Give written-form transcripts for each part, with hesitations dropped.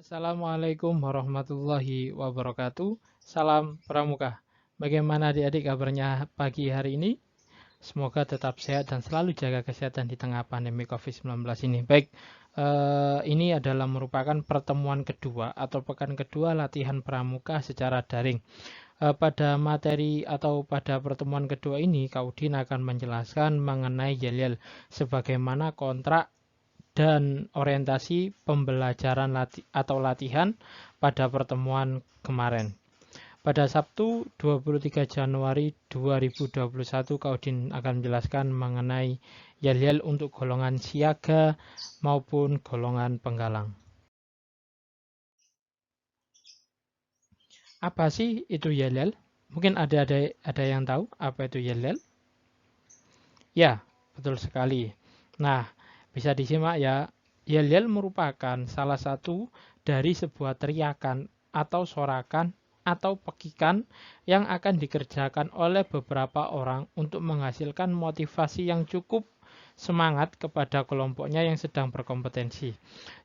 Assalamualaikum warahmatullahi wabarakatuh. Salam Pramuka. Bagaimana adik-adik kabarnya pagi hari ini? Semoga tetap sehat dan selalu jaga kesehatan di tengah pandemi COVID-19 ini. Baik, ini adalah merupakan pertemuan kedua atau pekan kedua latihan Pramuka secara daring. Pada materi atau pada pertemuan kedua ini, Kak Udin akan menjelaskan mengenai yel-yel sebagaimana kontrak dan orientasi pembelajaran atau latihan pada pertemuan kemarin. Pada Sabtu 23 Januari 2021, Kaudin akan menjelaskan mengenai yel-yel untuk golongan siaga maupun golongan penggalang. Apa sih itu yel-yel? Mungkin ada yang tahu apa itu yel-yel? Ya, betul sekali. Nah, bisa disimak ya. Yel-yel merupakan salah satu dari sebuah teriakan atau sorakan atau pekikan yang akan dikerjakan oleh beberapa orang untuk menghasilkan motivasi yang cukup semangat kepada kelompoknya yang sedang berkompetensi.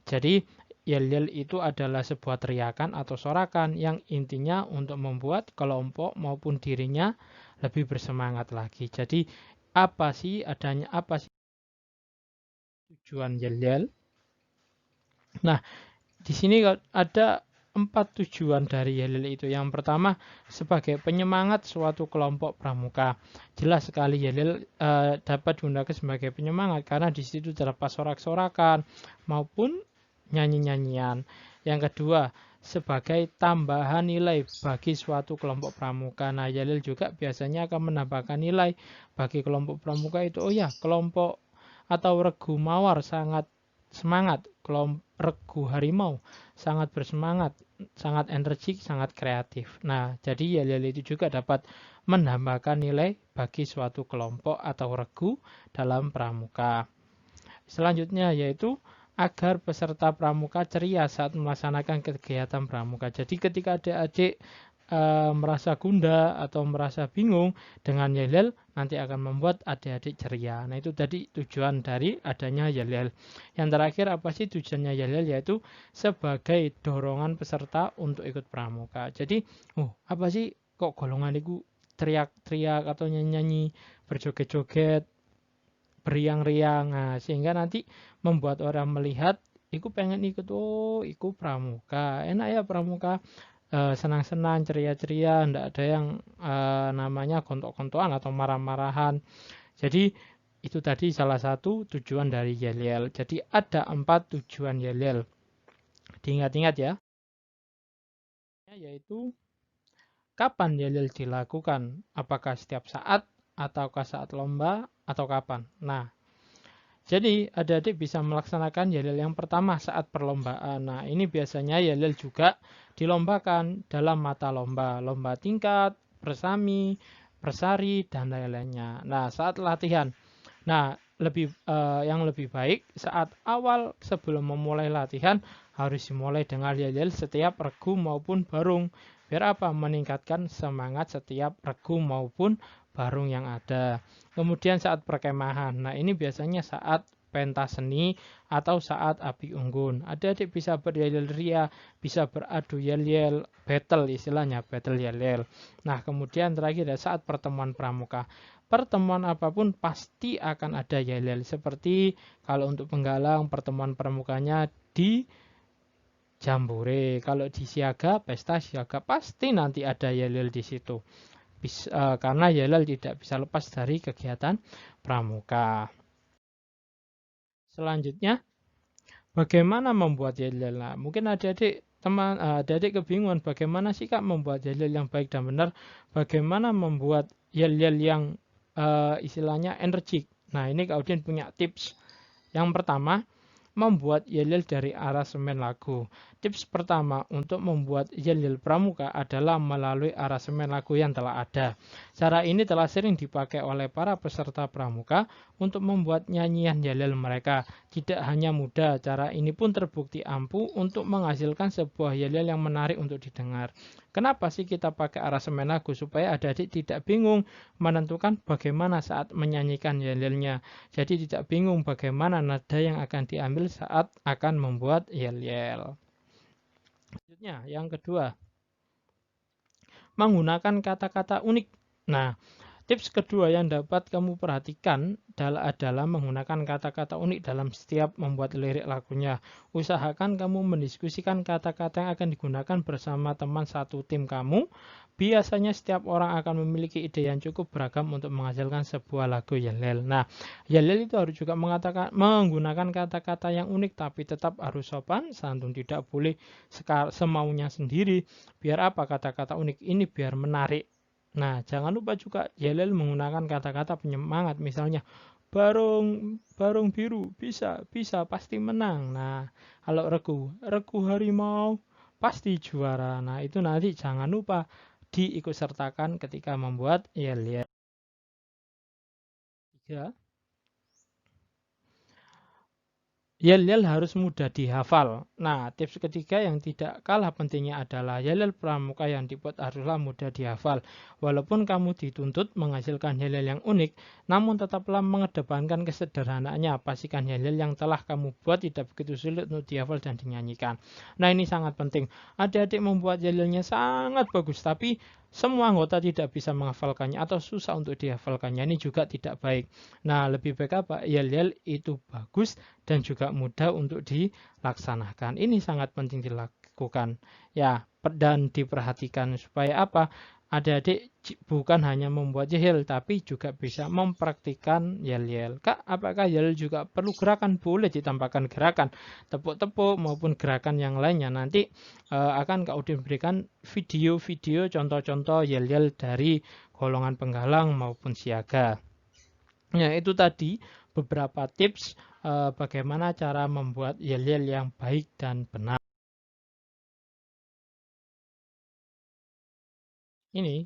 Jadi, yel-yel itu adalah sebuah teriakan atau sorakan yang intinya untuk membuat kelompok maupun dirinya lebih bersemangat lagi. Jadi, apa sih tujuan yel-yel? Nah, di sini ada 4 tujuan dari yel-yel itu. Yang pertama, sebagai penyemangat suatu kelompok pramuka. Jelas sekali yel-yel dapat digunakan sebagai penyemangat karena di situ terdapat sorak-sorakan maupun nyanyi-nyanyian. Yang kedua, sebagai tambahan nilai bagi suatu kelompok pramuka. Nah, yel-yel juga biasanya akan menambahkan nilai bagi kelompok pramuka itu. Oh ya, kelompok atau regu mawar sangat semangat, kelompok regu harimau sangat bersemangat, sangat energik, sangat kreatif. Nah, jadi yel-yel itu juga dapat menambahkan nilai bagi suatu kelompok atau regu dalam pramuka. Selanjutnya yaitu agar peserta pramuka ceria saat melaksanakan kegiatan pramuka. Jadi ketika adik-adik merasa gundah atau merasa bingung dengan yel-yel, nanti akan membuat adik-adik ceria. Nah, itu tadi tujuan dari adanya yel-yel. Yang terakhir, apa sih tujuannya yel-yel? Yaitu sebagai dorongan peserta untuk ikut pramuka. Jadi, apa sih kok golongan itu teriak-teriak atau nyanyi-nyanyi, berjoget-joget, beriang-riang. Nah, sehingga nanti membuat orang melihat, iku pengen ikut, iku pramuka. Enak ya pramuka, senang-senang, ceria-ceria, ndak ada yang namanya gontok-gontokan atau marah-marahan. Jadi itu tadi salah satu tujuan dari yel-yel. Jadi ada 4 tujuan yel-yel. Diingat-ingat ya. Yaitu kapan yel-yel dilakukan? Apakah setiap saat ataukah saat lomba atau kapan? Nah, jadi adik-adik bisa melaksanakan yel-yel yang pertama saat perlombaan. Nah, ini biasanya yel-yel juga dilombakan dalam mata lomba, lomba tingkat, persami, persari, dan lain-lainnya. Nah, saat latihan. Nah, yang lebih baik saat awal sebelum memulai latihan harus dimulai dengan yel-yel setiap regu maupun barung. Biar apa? Meningkatkan semangat setiap regu maupun barung yang ada. Kemudian saat perkemahan. Nah, ini biasanya saat pentas seni atau saat api unggun. Adik-adik bisa beryel-yel ria, bisa beradu yel-yel, battle istilahnya, battle yel-yel. Nah, kemudian terakhir saat pertemuan pramuka. Pertemuan apapun pasti akan ada yel-yel. Seperti kalau untuk penggalang pertemuan pramukanya di jambore, kalau di siaga, pesta siaga pasti nanti ada yel-yel di situ. Karena yel-yel tidak bisa lepas dari kegiatan pramuka. Selanjutnya, bagaimana membuat yel-yel? Nah, mungkin adik-adik kebingungan bagaimana sih Kak membuat yel-yel yang baik dan benar? Bagaimana membuat yel-yel yang istilahnya energik? Nah, ini Kak Udin punya tips. Yang pertama, membuat yel-yel dari aransemen lagu. Tips pertama untuk membuat yel-yel pramuka adalah melalui aransemen lagu yang telah ada. Cara ini telah sering dipakai oleh para peserta pramuka untuk membuat nyanyian yel-yel mereka. Tidak hanya mudah, cara ini pun terbukti ampuh untuk menghasilkan sebuah yel-yel yang menarik untuk didengar. Kenapa sih kita pakai aransemen lagu? Supaya adik-adik tidak bingung menentukan bagaimana saat menyanyikan yel-yelnya. Jadi tidak bingung bagaimana nada yang akan diambil saat akan membuat yel-yel. Selanjutnya, yang kedua, menggunakan kata-kata unik. Nah, tips kedua yang dapat kamu perhatikan adalah menggunakan kata-kata unik dalam setiap membuat lirik lagunya. Usahakan kamu mendiskusikan kata-kata yang akan digunakan bersama teman satu tim kamu. Biasanya setiap orang akan memiliki ide yang cukup beragam untuk menghasilkan sebuah lagu Yel-Yel. Nah, Yel-Yel itu harus juga menggunakan kata-kata yang unik, tapi tetap harus sopan, santun, tidak boleh semaunya sendiri. Biar apa kata-kata unik ini? Biar menarik. Nah, jangan lupa juga Yel-Yel menggunakan kata-kata penyemangat, misalnya barung barung biru bisa bisa pasti menang. Nah, kalau regu regu harimau pasti juara. Nah, itu nanti jangan lupa diikut sertakan ketika membuat Yel-Yel. 3. Yel-Yel harus mudah dihafal. Nah, tips ketiga yang tidak kalah pentingnya adalah Yel-Yel pramuka yang dibuat haruslah mudah dihafal. Walaupun kamu dituntut menghasilkan Yel-Yel yang unik, namun tetaplah mengedepankan kesederhanaannya. Pastikan Yel-Yel yang telah kamu buat tidak begitu sulit untuk dihafal dan dinyanyikan. Nah, ini sangat penting. Adik-adik membuat Yel-Yelnya sangat bagus, tapi semua anggota tidak bisa menghafalkannya atau susah untuk dihafalkannya. Ini juga tidak baik. Nah, lebih baik apa? Yel-Yel itu bagus dan juga mudah untuk dilaksanakan. Ini sangat penting dilakukan. Ya, dan diperhatikan supaya apa? Adik-adik bukan hanya membuat Yel, tapi juga bisa mempraktikkan Yel-Yel. Kak, apakah Yel juga perlu gerakan? Boleh ditambahkan gerakan, tepuk-tepuk maupun gerakan yang lainnya. Nanti akan Kak Udin berikan video-video contoh-contoh Yel-Yel dari golongan penggalang maupun siaga. Ya, itu tadi beberapa tips bagaimana cara membuat Yel-Yel yang baik dan benar. Ini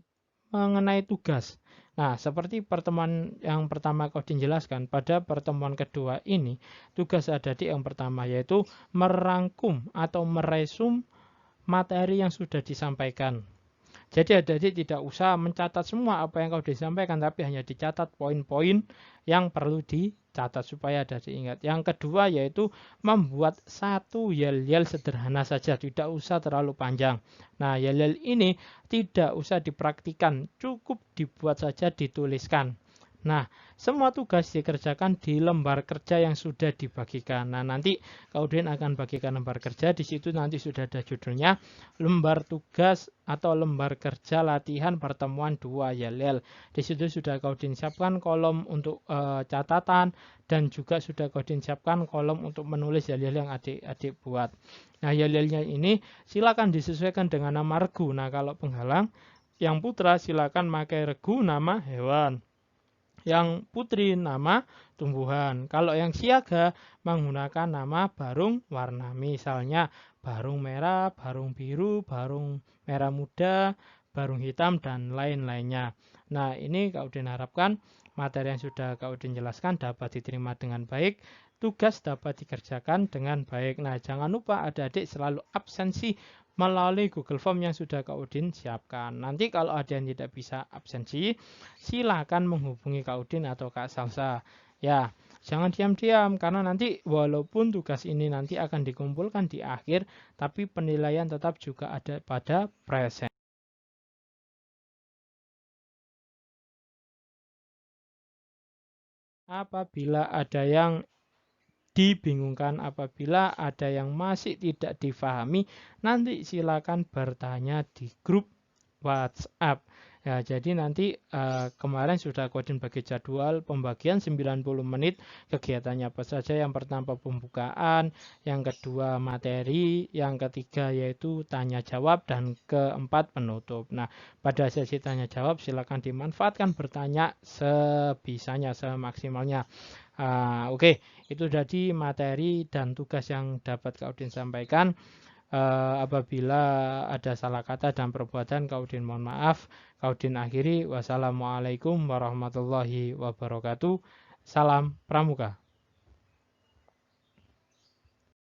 mengenai tugas. Nah, seperti pertemuan yang pertama kau jelaskan, pada pertemuan kedua ini, tugas adik-adik yang pertama yaitu merangkum atau meresum materi yang sudah disampaikan. Jadi adik-adik tidak usah mencatat semua apa yang kau disampaikan, tapi hanya dicatat poin-poin yang perlu dicatat supaya adik-adik ingat. Yang kedua yaitu membuat satu yel-yel sederhana saja, tidak usah terlalu panjang. Nah, yel-yel ini tidak usah dipraktikan, cukup dibuat saja, dituliskan. Nah, semua tugas dikerjakan di lembar kerja yang sudah dibagikan. Nah, nanti Kaudin akan bagikan lembar kerja. Di situ nanti sudah ada judulnya lembar tugas atau lembar kerja latihan pertemuan 2 Yel-Yel. Di situ sudah Kaudin siapkan kolom untuk catatan dan juga sudah Kaudin siapkan kolom untuk menulis Yel-Yel yang adik-adik buat. Nah, Yel-Yelnya ini silakan disesuaikan dengan nama regu. Nah, kalau penggalang yang putra silakan pakai regu nama hewan. Yang putri nama tumbuhan. Kalau yang siaga menggunakan nama barung warna, misalnya barung merah, barung biru, barung merah muda, barung hitam, dan lain-lainnya. Nah, ini Kak Udin harapkan materi yang sudah Kak Udin jelaskan dapat diterima dengan baik, tugas dapat dikerjakan dengan baik. Nah, jangan lupa adik-adik selalu absensi melalui Google Form yang sudah Kak Udin siapkan. Nanti kalau ada yang tidak bisa absensi, silakan menghubungi Kak Udin atau Kak Salsa. Ya, jangan diam-diam karena nanti walaupun tugas ini nanti akan dikumpulkan di akhir, tapi penilaian tetap juga ada pada present. Apabila ada yang dibingungkan, apabila ada yang masih tidak difahami, nanti silakan bertanya di grup WhatsApp. Ya, jadi nanti kemarin sudah Kodin bagi jadwal pembagian 90 menit kegiatannya apa saja. Yang pertama pembukaan, yang kedua materi, yang ketiga yaitu tanya jawab, dan keempat penutup. Nah, pada sesi tanya jawab silakan dimanfaatkan bertanya sebisanya, semaksimalnya. Oke, itu jadi materi dan tugas yang dapat Kak Udin sampaikan. Apabila ada salah kata dan perbuatan, Kak Udin mohon maaf. Kak Udin akhiri. Wassalamualaikum warahmatullahi wabarakatuh. Salam Pramuka.